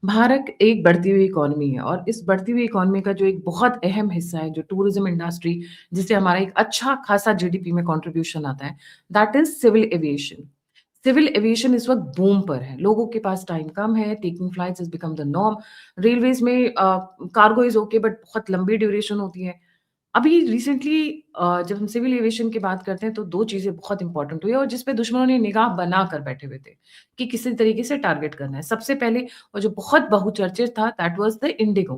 भारत एक बढ़ती हुई इकॉनमी है और इस बढ़ती हुई इकॉनमी का जो एक बहुत अहम हिस्सा है, जो टूरिज़्म इंडस्ट्री जिससे हमारा एक अच्छा खासा जीडीपी में कंट्रीब्यूशन आता है, that is civil aviation. Civil aviation इस वक़्त बूम पर है। लोगों के पास टाइम कम है, taking flights has become the norm. Railways में कार्गो इज़ ओके बट बहुत लंबी ड्यूरेशन होती है। अभी रिसेंटली जब हम सिविल एविएशन की बात करते हैं तो 2 चीज़ें बहुत इम्पोर्टेंट हुई और जिस पे दुश्मनों ने निगाह बनाकर बैठे हुए थे, कि किसी तरीके से टारगेट करना है। सबसे पहले और जो बहुत बहुचर्चित था दैट वाज़ द इंडिगो।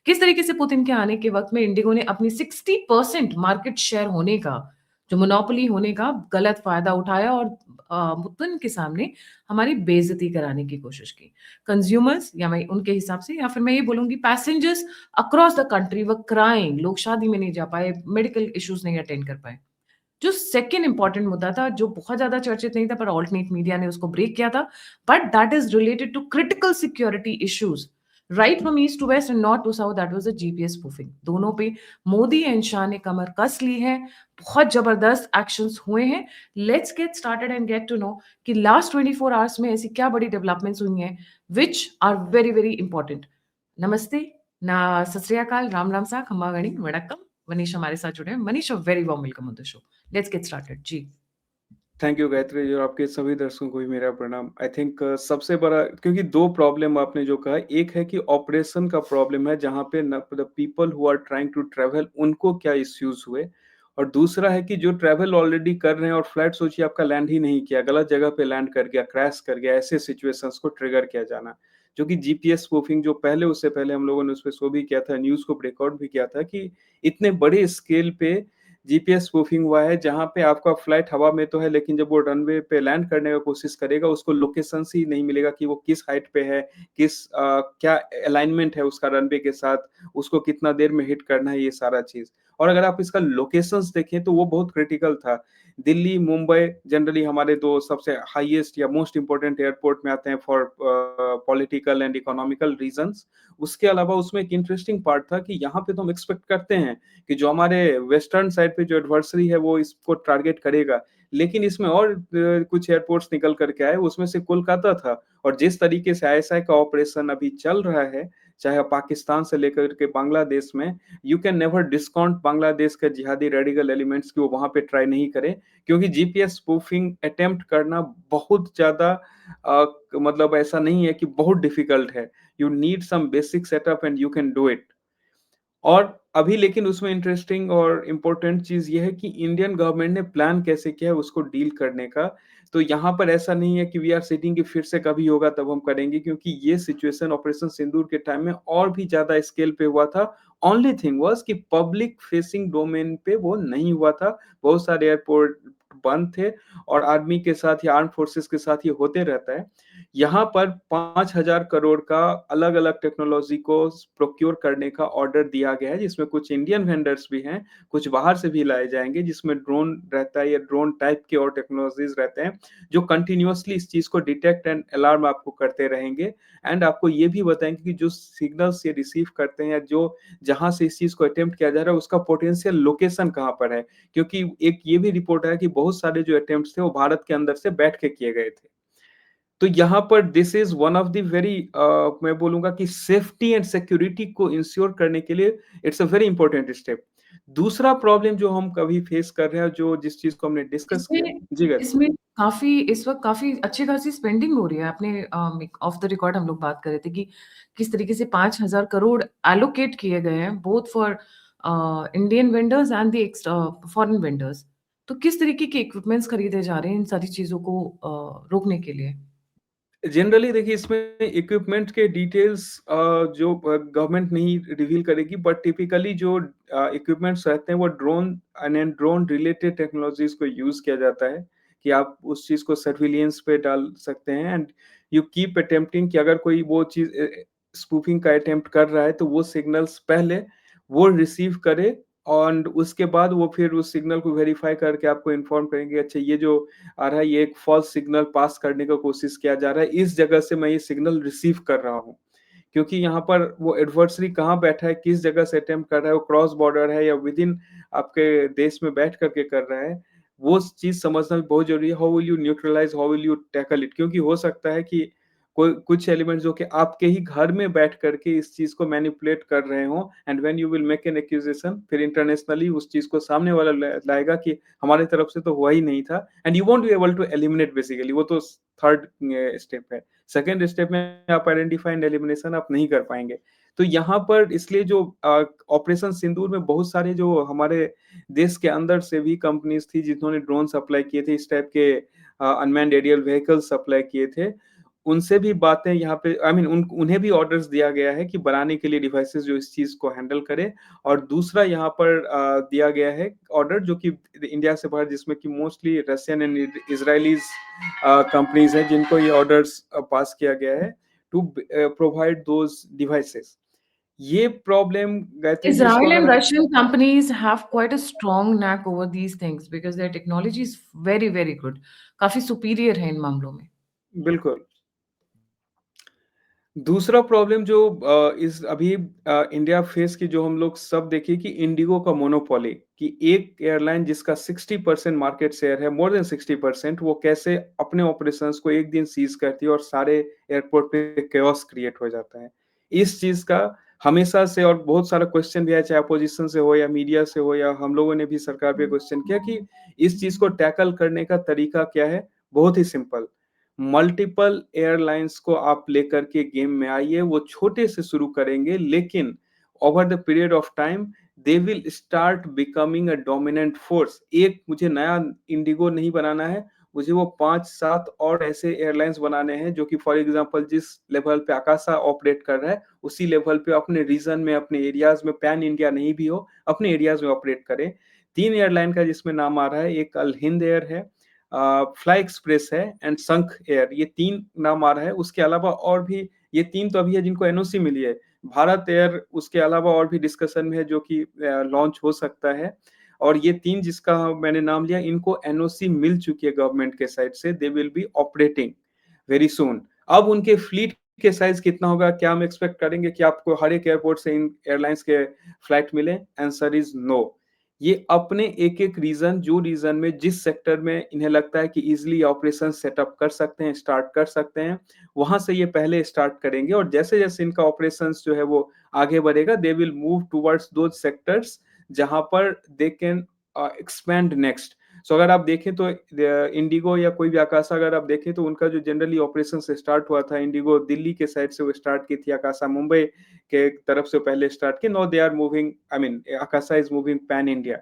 किस तरीके से पुतिन के आने के वक़्त में इंडिगो ने अपनी 60% मार्केट शेयर होने का, जो मोनोपोली होने का गलत फ़ायदा उठाया और पुतिन के सामने हमारी बेइज़्ज़ती कराने की कोशिश की। कंज्यूमर्स या मैं उनके हिसाब से या फिर मैं ये बोलूँगी passengers across the country were crying, लोग शादी में नहीं जा पाए, मेडिकल इश्यूज़ नहीं अटेंड कर पाए। जो सेकंड इम्पोर्टेंट मुद्दा था, जो बहुत ज़्यादा चर्चित नहीं था पर अल्टरनेट मीडिया ने उसको ब्रेक किया था, but that is related to critical security issues. Right from east to west and north to south that was the GPS spoofing. दोनों पे मोदी एंड शाह ने कमर कस ली है, बहुत ज़बरदस्त एक्शंस हुए हैं। Let's get started and get to know कि last 24 hours में ऐसी क्या बड़ी डेवलपमेंट्स हुई हैं, which are very, very important. नमस्ते, सत श्री अकाल, राम राम सा, खम्मा गणी, वड़क्कम। मनीष हमारे साथ जुड़े हैं। Manish, a very warm welcome on the show. Let's get started ji. Thank you Gayatri ji और आपके सभी दर्शकों को भी मेरा प्रणाम। आई थिंक सबसे बड़ा क्योंकि 2 प्रॉब्लम आपने जो कहा, एक है कि ऑपरेशन का प्रॉब्लम है जहाँ पे न the people who are trying to travel उनको क्या इश्यूज़ हुए और दूसरा है कि जो ट्रैवल ऑलरेडी कर रहे हैं और फ्लाइट सोचिए आपका लैंड ही नहीं किया, गलत जगह पे लैंड कर गया, क्रैश कर गया, ऐसे सिचुएशंस को ट्रिगर किया जाना। जो कि जीपीएस स्पूफिंग जो पहले उससे पहले हम लोगों ने उसपे शो भी किया था, न्यूज़ को रिकॉर्ड भी किया था कि इतने बड़े स्केल पे जीपीएस स्पूफिंग हुआ है जहाँ पे आपका फ्लाइट हवा में तो है लेकिन जब वो रनवे पे लैंड करने का कोशिश करेगा उसको लोकेशंस ही नहीं मिलेगा कि वो किस हाइट पे है, क्या अलाइनमेंट है उसका रनवे के साथ, उसको कितना देर में हिट करना है, ये सारा चीज़। और अगर आप इसका लोकेशंस देखें तो वो बहुत क्रिटिकल था। दिल्ली, मुंबई जनरली हमारे 2 सबसे हाईएस्ट या मोस्ट इम्पोर्टेंट एयरपोर्ट में आते हैं for political and economical reasons. उसके अलावा उसमें एक इंटरेस्टिंग पार्ट था कि यहाँ पे तो हम एक्सपेक्ट करते हैं कि जो हमारे वेस्टर्न साइड पे जो एडवर्सरी है वो इसको टारगेट करेगा। लेकिन इसमें और कुछ एयरपोर्ट्स निकल करके आए, उसमें से कोलकाता था और जिस तरीके से आईएसआई का ऑपरेशन अभी चल रहा है, चाहे पाकिस्तान से लेकर के बांग्लादेश में, you can never discount Bangladesh के जिहादी रेडिकल एलिमेंट्स की वो वहाँ पे ट्राई नहीं करें क्योंकि जीपीएस स्पूफिंग अटेम्प्ट करना बहुत ज़्यादा मतलब ऐसा नहीं है कि बहुत डिफिकल्ट है। You need some basic setup and you can do it. और अभी लेकिन उसमें इंटरेस्टिंग और इम्पोर्टेंट चीज़ ये है कि इंडियन गवर्नमेंट ने प्लान कैसे किया है उसको डील करने का। तो यहाँ पर ऐसा नहीं है कि वी आर सिटिंग कि फिर से कभी होगा तब हम करेंगे क्योंकि ये सिचुएशन ऑपरेशन सिंदूर के टाइम में और भी ज़्यादा स्केल पे हुआ था। ओनली थिंग वाज़ कि पब्लिक फेसिंग डोमेन पे वो नहीं हुआ था। बहुत सारे एयरपोर्ट बंद थे और आर्मी के साथ या आर्म फोर्सेस के साथ ये होते रहता है। यहाँ पर 5,000 करोड़ का अलग-अलग टेक्नोलॉजी को प्रोक्योर करने का ऑर्डर दिया गया है, जिसमें कुछ इंडियन वेंडर्स भी हैं, कुछ बाहर से भी लाए जाएँगे, जिसमें ड्रोन रहता है या ड्रोन टाइप के और टेक्नोलॉजीज़ रहते हैं, जो कंटीन्यूअसली इस चीज़ को डिटेक्ट एंड अलार्म आपको करते रहेंगे एंड आपको ये भी बताएँगे कि जो सिग्नल्स ये रिसीव करते हैं या जो जहाँ से इस चीज़ को अटेम्प्ट किया जा रहा है, उसका पोटेंशियल लोकेशन कहाँ पर है। क्योंकि एक ये भी रिपोर्ट है कि बहुत सारे जो अटेम्प्ट्स थे, वो भारत के अंदर से बैठ के किए गए थे। तो यहाँ पर this is one of the very मैं बोलूंगा कि सेफ्टी एंड सिक्योरिटी को इंश्योर करने के लिए it's a very important step. दूसरा प्रॉब्लम जो हम कभी फेस कर रहे हैं जो जिस चीज को हमने डिस्कस किया। इसमें जी गायत्री। इसमें काफ़ी इस वक़्त काफ़ी अच्छी खासी स्पेंडिंग हो रही है। आपने एक ऑफ द रिकॉर्ड हम लोग बात कर रहे थे कि किस तरीके से 5,000 करोड़ एलोकेट किए गए हैं both for Indian vendors and the foreign vendors. तो किस तरीके के इक्विपमेंट्स खरीदे जा रहे हैं इन सारी चीज़ों को रोकने के लिए? जनरली देखिए इसमें इक्विपमेंट के डिटेल्स जो गवर्नमेंट नहीं रिवील करेगी बट टिपिकली जो इक्विपमेंट्स रहते हैं वो drone and drone related technologies को यूज किया जाता है कि आप उस चीज को सर्विलियंस पे डाल सकते हैं एंड यू कीप अटेम्प्टिंग कि अगर कोई वो चीज स्पूफिंग का अटेम्प्ट कर रहा है तो वो सिग्नल्स पहले वो रिसीव करे और उसके बाद वो फिर उस सिग्नल को वेरीफाई करके आपको इन्फॉर्म करेंगे अच्छा ये जो आ रहा है ये एक फॉल्स सिग्नल पास करने का कोशिश किया जा रहा है इस जगह से मैं ये सिग्नल रिसीव कर रहा हूँ क्योंकि यहाँ पर वो एडवर्सरी कहाँ बैठा है किस जगह से अटेम्प्ट कर रहा है वो क्रॉस बॉर्डर है या विद इन आपके देश में बैठ करके कर रहा है वो चीज समझना भी बहुत जरूरी है how will you neutralise how will you tackle it क्योंकि हो सकता है कि कोई कुछ एलिमेंट्स जो कि आपके ही घर में बैठ करके इस चीज़ को मैनिपुलेट कर रहे हों, and when you will make an accusation, फिर इंटरनेशनली उस चीज़ को सामने वाला लाएगा कि हमारी तरफ से तो हुआ ही नहीं था, and you won't be able to eliminate basically. वो तो थर्ड स्टेप है। सेकंड स्टेप में आप आइडेंटिफाई एंड एलिमिनेशन आप नहीं कर पाएँगे। तो यहाँ पर इसलिए जो ऑपरेशन सिंदूर में बहुत सारे जो हमारे देश के अंदर से भी कंपनीज़ थी जिन्होंने ड्रोन सप्लाई किए थे, इस टाइप के अनमैन्ड एरियल व्हीकल सप्लाई किए थे, उनसे भी बातें यहाँ पे आई मीन उन्हें भी ऑर्डर्स दिया गया है कि बनाने के लिए डिवाइसेस जो इस चीज़ को हैंडल करे। और दूसरा यहाँ पर दिया गया है ऑर्डर जो कि इंडिया से बाहर, जिसमें कि मोस्टली रशियन एंड इज़राइलीज़ कंपनीज़ हैं जिनको ये ऑर्डर्स पास किया गया है टू प्रोवाइड दोज़ डिवाइसेस। ये प्रॉब्लम गायत्री जी, इसको Israel अगर and हम Russian companies have quite a strong knack over these things because their technology is very, very good. काफ़ी superior है इन मामलों में। बिल्कुल। दूसरा प्रॉब्लम जो इस अभी इंडिया फेस की जो हम लोग सब देखें कि इंडिगो का मोनोपोली, कि एक एयरलाइन जिसका 60% मार्केट शेयर है, मोर देन 60%, वो कैसे अपने ऑपरेशंस को एक दिन सीज करती है और सारे एयरपोर्ट पे chaos क्रिएट हो जाता है। इस चीज का हमेशा से और बहुत सारा क्वेश्चन भी है, चाहे अपोजिशन से हो या मीडिया से हो, या हम लोगों ने भी सरकार पे क्वेश्चन किया कि इस चीज को टैकल करने का तरीका क्या है। बहुत ही सिंपल, मल्टीपल एयरलाइंस को आप लेकर के गेम में आइए। वो छोटे से शुरू करेंगे, लेकिन over the period of time they will start becoming a dominant force. एक मुझे नया इंडिगो नहीं बनाना है, मुझे वो 5-7 और ऐसे एयरलाइंस बनाने हैं जो कि फॉर एग्जांपल जिस लेवल पे आकाशा ऑपरेट कर रहा है उसी लेवल पे अपने रीजन में, अपने एरियाज में, पैन इंडिया नहीं भी हो, अपने एरियाज में ऑपरेट करें। 3 एयरलाइन का जिसमें नाम आ रहा है, एक अल हिंद एयर है, फ्लाई एक्सप्रेस है एंड संख एयर, ये 3 नाम आ रहा है। उसके अलावा और भी ये 3 तो अभी है जिनको एनओसी मिली है। भारत एयर उसके अलावा और भी डिस्कशन में है जो कि लॉन्च हो सकता है। और ये 3 जिसका मैंने नाम लिया, इनको एनओसी मिल चुकी है गवर्नमेंट के साइड से, they will be operating very soon. अब उनके फ्लीट के साइज कितना होगा, क्या हम एक्सपेक्ट करेंगे कि आपको हर एक एयरपोर्ट से इन एयरलाइंस के फ्लाइट मिले? Answer is no. ये अपने एक एक रीजन, जो रीजन में जिस सेक्टर में इन्हें लगता है कि इजिली ऑपरेशन सेटअप कर सकते हैं, स्टार्ट कर सकते हैं, वहां से ये पहले स्टार्ट करेंगे। और जैसे जैसे इनका ऑपरेशन जो है वो आगे बढ़ेगा, they will move towards those sectors जहां पर दे कैन एक्सपैंड नेक्स्ट। सो अगर आप देखें तो इंडिगो या कोई भी आकाशा अगर आप देखें तो उनका जो जनरली ऑपरेशन से स्टार्ट हुआ था, इंडिगो दिल्ली के साइड से वो स्टार्ट की थी, आकाशा मुंबई के तरफ से पहले स्टार्ट की। Now they are moving, I mean Akasa is moving pan India.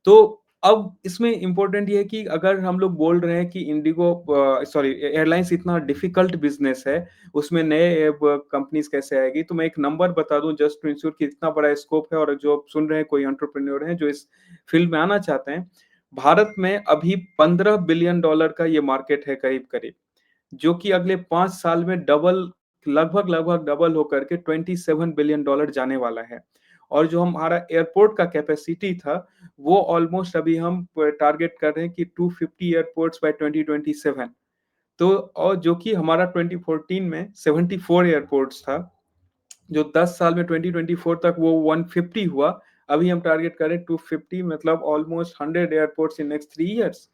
तो अब इसमें इम्पोर्टेंट ये है कि अगर हम लोग बोल रहे हैं कि इंडिगो सॉरी एयरलाइंस इतना डिफिकल्ट बिजनेस है, उसमें नए कंपनीज कैसे आएगी, तो मैं एक नंबर बता दूं जस्ट टू इंश्योर कि इतना बड़ा स्कोप है। और जो सुन रहे हैं कोई एंटरप्रेन्योर हैं जो इस फील्ड में आना चाहते हैं, भारत में अभी $15 बिलियन का ये मार्केट है करीब करीब, जो कि अगले 5 साल में डबल, लगभग डबल होकर के $27 बिलियन जाने वाला है। और जो हमारा एयरपोर्ट का कैपेसिटी था, वो ऑलमोस्ट अभी हम टारगेट कर रहे हैं कि 250 एयरपोर्ट्स बाय 2027। तो और जो कि हमारा 2014 में 74 एयरपोर्ट्स था, जो 10 साल में 2024 तक वो 150 हुआ। अभी हम टारगेट करें 250, मतलब almost 100 airports in next 3 years.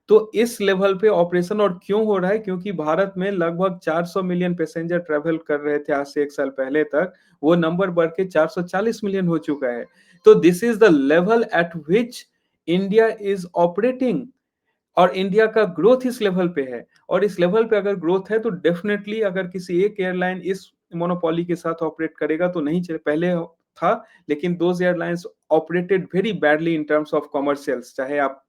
तो इस लेवल पे ऑपरेशन और क्यों हो रहा है? क्योंकि भारत में लगभग 400 मिलियन पैसेंजर ट्रेवल कर रहे थे आज से 1 साल पहले तक, वो नंबर बढ़ के 440 मिलियन हो चुका है। तो this is the level at which India is operating, और इंडिया का ग्रोथ इस लेवल पे है। और इस लेवल पे अगर ग्रोथ है तो डेफिनेटली अगर किसी एक एयरलाइन इस मोनोपोली के साथ ऑपरेट करेगा तो नहीं चले, पहले था, लेकिन those airlines operated very badly in terms of commercials. चाहे आप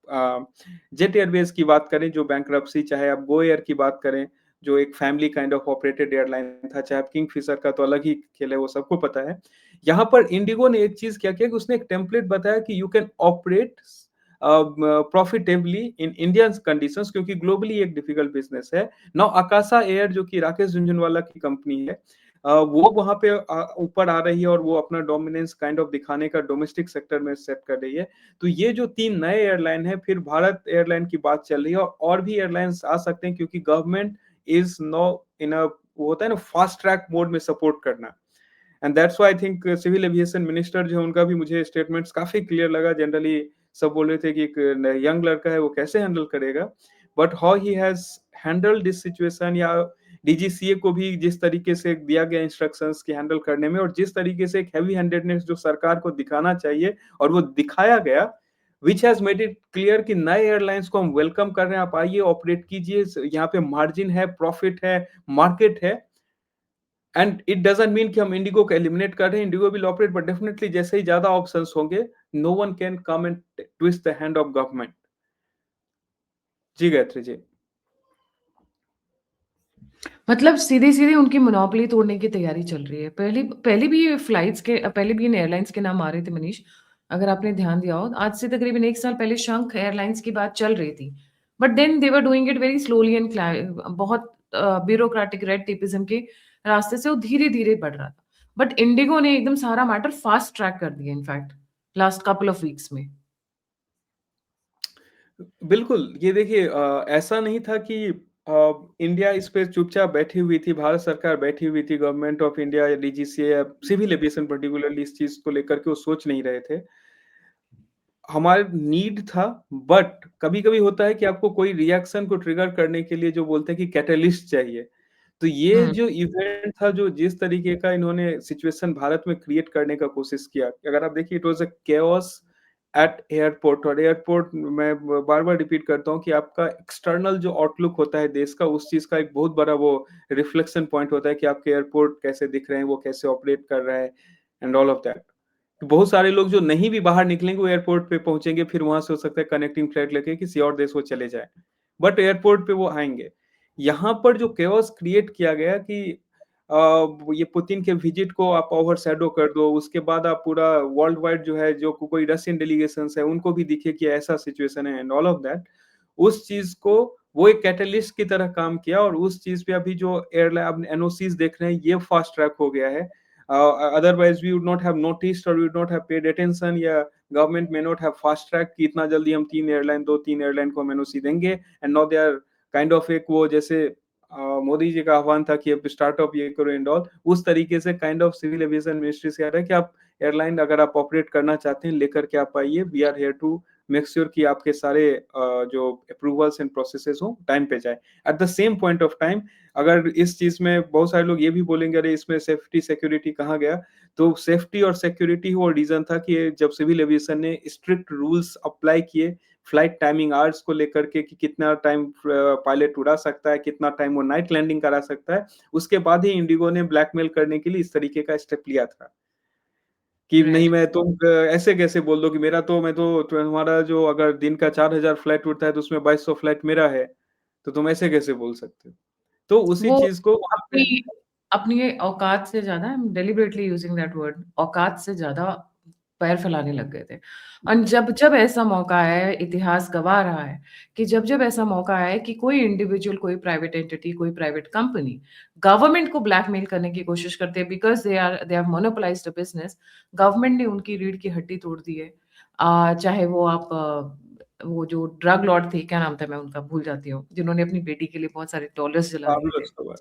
जेट एयरवेज की बात करें जो बैंक्रप्सी, चाहे आप गो एयर की बात करें जो एक family kind of operated airline था, चाहे आप किंगफिशर का तो अलग ही खेल है, वो सबको पता है। यहाँ पर इंडिगो ने एक चीज क्या किया कि उसने एक टेम्पलेट बताया कि you can operate profitably in Indian conditions, क्योंकि ग्लोबली एक डिफिकल्ट बिजनेस है। नाउ आकाशा एयर जो कि राकेश झुनझुनवाला की कंपनी है, वो वहां पे ऊपर आ रही है और वो अपना डोमिनेंस काइंड ऑफ दिखाने का डोमेस्टिक सेक्टर में सेट कर रही है। तो ये जो 3 नए एयरलाइन है, फिर भारत एयरलाइन की बात चल रही है, और भी एयरलाइंस आ सकते हैं, क्योंकि government is no in uh, वो होता है ना फास्ट ट्रैक मोड में सपोर्ट करना। And that's why I think civil aviation minister जो है उनका भी मुझे स्टेटमेंट्स काफी क्लियर लगा। जनरली सब बोल रहे थे कि एक यंग लड़का है वो कैसे हैंडल करेगा, but how he has handled this situation, या डीजीसीए को भी जिस तरीके से दिया गया इंस्ट्रक्शंस की हैंडल करने में और जिस तरीके से एक हेवी हैंडेडनेस जो सरकार को दिखाना चाहिए और वो दिखाया गया, which has made it clear कि नए एयरलाइंस को हम वेलकम कर रहे हैं, आप आइए ऑपरेट कीजिए, यहाँ पे मार्जिन है, प्रॉफिट है, मार्केट है। एंड इट डजंट मीन कि हम इंडिगो को एलिमिनेट कर रहे हैं, IndiGo will operate, but definitely जैसे ही ज्यादा ऑप्शंस होंगे, no one can come and twist the hand of government. Ji Gayatri ji. मतलब सीधे-सीधे उनकी मोनोपोली तोड़ने की तैयारी चल रही है। पहले पहले भी ये फ्लाइट्स के पहले भी इन एयरलाइन्स के नाम आ रहे थे मनीष, अगर आपने ध्यान दिया हो। आज से तकरीबन 1 साल पहले शंख एयरलाइन्स की बात चल रही थी। But then they were doing it very slowly and बहुत ब्यूरोक्रेटिक रेड टेपिज़्म के रास्ते से वो धीरे-धीरे बढ़ रहा था। बट इंडिगो ने एकदम सारा मैटर फास्ट ट्रैक कर दिया in fact last couple of weeks में। बिल्कुल, ये देखिए ऐसा नहीं था कि इंडिया इस पे चुपचाप बैठी हुई थी, भारत सरकार बैठी हुई थी, गवर्नमेंट ऑफ इंडिया या डीजीसीए या सिविल एविएशन पर्टिकुलरली इस चीज़ को लेकर के वो सोच नहीं रहे थे। हमारा नीड था, बट कभी-कभी होता है कि आपको कोई रिएक्शन को ट्रिगर करने के लिए जो बोलते हैं कि कैटलिस्ट चाहिए। तो ये हुँ, जो इवेंट था, जो जिस तरीके का इन्होंने सिचुएशन भारत में क्रिएट करने का कोशिश किया, अगर आप देखिए it was a chaos eight airport. और एयरपोर्ट मैं बार-बार रिपीट करता हूँ कि आपका एक्सटर्नल जो आउटलुक होता है देश का, उस चीज़ का एक बहुत बड़ा वो रिफ्लेक्शन पॉइंट होता है कि आपके एयरपोर्ट कैसे दिख रहे हैं, वो कैसे ऑपरेट कर रहा है एंड ऑल ऑफ दैट। बहुत सारे लोग जो नहीं भी बाहर निकलेंगे वो एयरपोर्ट पे पहुँचेंगे, फिर वहाँ से हो सकता है कनेक्टिंग फ्लाइट लेके किसी और देश वो चले जाएँ। बट एयरपोर्ट पे वो आएँगे। यहाँ पर जो केओस क्रिएट किया गया कि ये पुतिन के विजिट को आप ओवरशैडो कर दो, उसके बाद आप पूरा वर्ल्ड वाइड जो है, जो कोई रशियन डेलीगेशंस है, उनको भी दिखे कि ऐसा सिचुएशन है एंड ऑल ऑफ दैट। उस चीज़ को वो एक कैटलिस्ट की तरह काम किया और उस चीज़ पे अभी जो एयरलाइन अब एनओसीज़ देख रहे हैं, ये फास्ट ट्रैक हो गया है। Otherwise we would not have noticed or we would not have paid attention, या government may not have fast track कि इतना जल्दी हम 3 एयरलाइन को हम एनओसी देंगे and now they are kind of एक वो जैसे मोदी जी का आह्वान था कि अब स्टार्टअप ये करो एंड ऑल, उस तरीके से kind of civil aviation ministry से आ रहा है कि आप एयरलाइन अगर आप ऑपरेट करना चाहते हैं लेकर के आप आइए, we are here to make sure कि आपके सारे जो अप्रूवल्स एंड प्रोसेसेस हो टाइम पे जाए। At the same point of time अगर इस चीज में बहुत सारे लोग ये भी बोलेंगे अरे इसमें सेफ्टी सिक्योरिटी कहाँ गया, तो सेफ्टी और सिक्योरिटी वो रीजन था कि जब सिविल एविएशन ने स्ट्रिक्ट रूल्स अप्लाई किए फ्लाइट टाइमिंग आवर्स को लेकर के कि कितना टाइम पायलट उड़ा सकता है, कितना टाइम वो नाइट लैंडिंग करा सकता है, उसके बाद ही इंडिगो ने ब्लैकमेल करने के लिए इस तरीके का स्टेप लिया था कि नहीं राइट। मैं तुम ऐसे कैसे बोल दो कि मेरा तो मैं तो तुम्हारा जो अगर दिन का 4000 फ्लाइट उड़ता है तो उसमें 2200 फ्लाइट मेरा है, तो तुम ऐसे कैसे बोल सकते हो? तो उसी वो चीज़ को वहाँ पे अपनी अपनी औकात से ज़्यादा I am deliberately using that word औकात से ज़्यादा पैर फैलाने लग गए थे। और जब-जब ऐसा मौका आया है, इतिहास गवाह रहा है कि जब-जब ऐसा मौका आया है कि कोई इंडिविजुअल, कोई प्राइवेट एंटिटी, कोई प्राइवेट कंपनी गवर्नमेंट को ब्लैकमेल करने की कोशिश करते हैं because they have monopolised a business, government ने उनकी रीढ़ की हड्डी तोड़ दी है। चाहे वो आप वो जो ड्रग लॉर्ड थे, क्या नाम था मैं उनका भूल जाती हूँ, जिन्होंने अपनी बेटी के लिए बहुत सारे डॉलर्स जला दिए पाब्लो थे। एस्कोबार।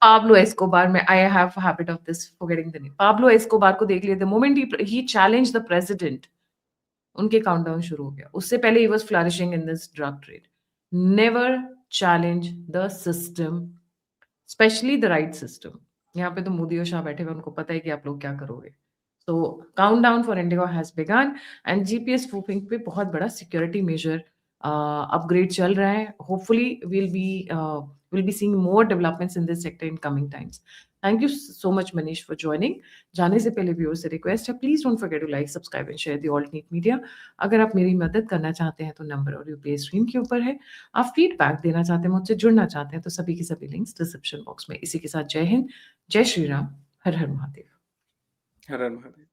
पाब्लो एस्कोबार मैं I have habit of this forgetting the name. Pablo Escobar को देख लिए the moment he challenged the president, उनके काउंटडाउन शुरू हो गया। उससे पहले he was flourishing in this drug trade. Never challenge the system, specially the right system. यहाँ पे तो मोदी और शाह बैठे हुए हैं, उनको पता है कि आप लोग क्या करोगे। So countdown for Indigo has begun and GPS spoofing पे बहुत बड़ा सिक्योरिटी मेजर अपग्रेड चल रहा है। Hopefully we'll be seeing more developments in this sector in coming times. Thank you so much Manish for joining. जाने से पहले viewers से रिक्वेस्ट है please don't forget to like subscribe and share the alt neat media. अगर आप मेरी मदद करना चाहते हैं तो नंबर और यूपीआई स्क्रीन के ऊपर है। आप फीडबैक देना चाहते हैं, मुझसे जुड़ना चाहते हैं तो सभी के सभी लिंक्स डिस्क्रिप्शन बॉक्स में। इसी के साथ जय हिंद, जय श्री राम, हर हर महादेव। हर हर महादेव।